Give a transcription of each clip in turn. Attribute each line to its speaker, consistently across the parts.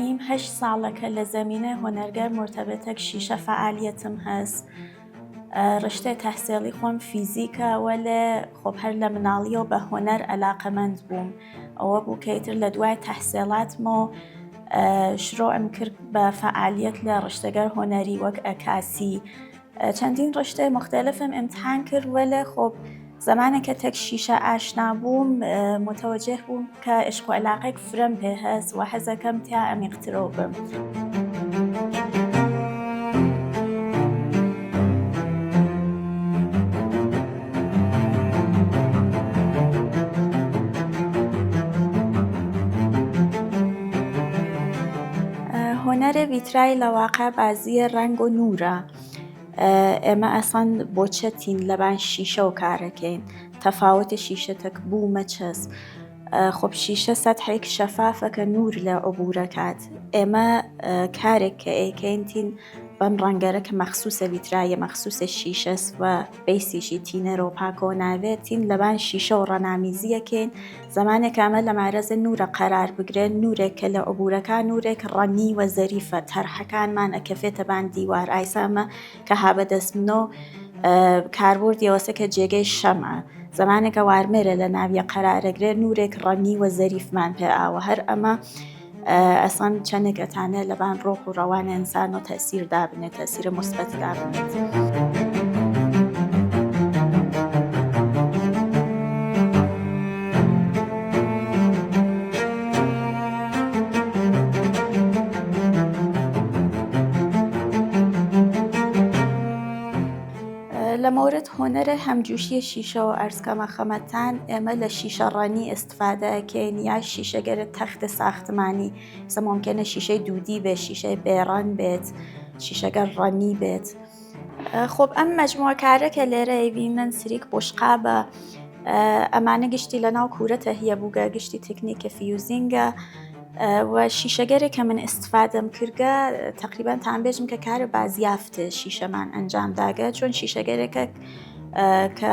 Speaker 1: زانیم 8 ساڵەکە لە زەمینەی هونەرگەر مرتبطێک شیشە فعالیەتم هەست. ڕشتەی تەحسیڵی خۆم فیزیکە وەلێ خۆ هەر لە مناڵیەوە بە هونەر عەلاقەمەند بووم. ئەوە بوو کە ئیتر لە دوای تەحسیڵاتمەوە شروعم کرد بە فعالیەت لە ڕشتەگەر هونەری وەک ئەکاسی. چەندین ڕشتەی مختلفم ئیمتحان کرد وەلێ خۆ زمانێکە تەک شیشە ئاشنا بووم متوجه بووم کە عشق و عەلاقەیەک فرەم پێ هەست و حەزەکەم تیا عەمیقترەوە بم. هونەرە ڤیترایی لە واقع بازیە ڕەنگ و نورە. ئێمە ئەسڵەن بۆ چەتین لەبان شیشە و کارەکەین. تەفاوەتە شیشەتەک بوومە چەس. خۆ شیشە سەتحێک شەفافە کە نور لە عبورەکات. ئێمە کارێک کە ئەیکەین بەم ڕەنگەرە کە مەخسووسە ڤیترایە مەخسووسە شیشەس و بەیسیشی تینەرە و پاکۆ ناوێتین لەبان شیشە و ڕەنامیزیەکەین زمانێک ئەمە لە مارەزە نورە قەرار بگرێن نورێک کە لە عبورەکان نورێک ڕەنی و زەریفە تەرحەکانمان ئەکەفێتە بان دیوار ئایسامە کە هابەدەستمنۆ کاربردیەوەسە کە جێگەی شەمە زمانێکە وارمێرە لە ناویە قەرارەگرێ نورێک ڕەنی و زەریفمان پێ ئاوە هەر ئەمە ئەسڵەن چەندێک ئەتانێت لەبان ڕۆح و ڕەوانی ئینسانەوە تەسیر دابنێت تەسیرە موسبەت دابنێت. لە مورد هونەرە هەمجوشیە شیشە و ئەرزکەمە خەمەتان ئێمە لە شیشە ڕەنی ئستفادەکەین یا شیشەگەرە تەختە ساختمانی سە ممکنە شیشەی دوودی بێت شیشەی بێڕەن بێت شیشەگەر ڕەنی بێت. خۆب ئەم مەجموعە کارەکە لێرە ئەیبینن سریک بۆشقابە ئەمانە گشتی لەناو کوورەتە هەیە بووگە گشتی تکنیکە فیوزینگە و شیشەگەرێک کە من ئستفادەم کردگە تقریبان تان بێژم کە کارە بازیافتە شیشەمان ئەنجام داگە چۆن شیشەگەرێکە کە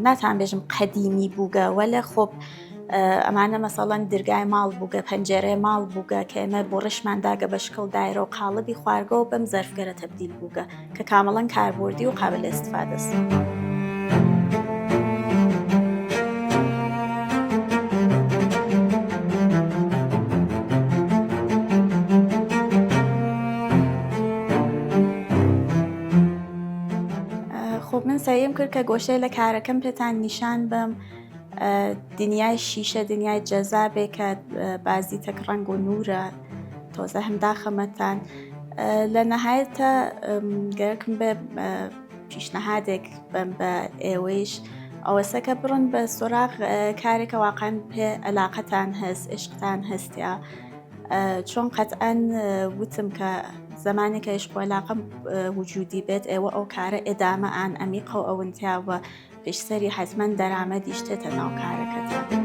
Speaker 1: ناتان بێژم قەدیمی بووگە وەلە خۆب ئەمانە مەسەڵەن دەرگای ماڵ بووگە پەنجەرەی ماڵ بووگە کە ئێمە بۆ ڕشمانداگە بە شکڵ دایرە و قاڵبی خوارگە و بەم زەرفگەرە تەبدیل بووگە کە کامەڵەن کاربردی و قابل ئستفادەست. من سعیم کرد کە گۆشەی لە کارەکەم پێتان نیشان بم دنیای شیشە دنیای جەذابێک کە بازی تەک ڕەنگ و نورە تۆزە هەمدا خەمەتان لە نەهایەتە گەرەکم بێ پیشنەهادێک بم بە ئێوەیش ئەوەسە کە بڕن بە سۆراغ کارێکە واقعاً پێ عەلاقەتان هەست عشقتان هەستیا چۆن قەتعەن وتم کە زمانێکە عشق و عەلاقەم وجودی بێت ئێوە ئەو کارە ئێدامە ئان ئەمیقە و ئەوەنتیا و پێشسەری حەتمەن دەرامەدیش تێتە ناو کارەکەتان.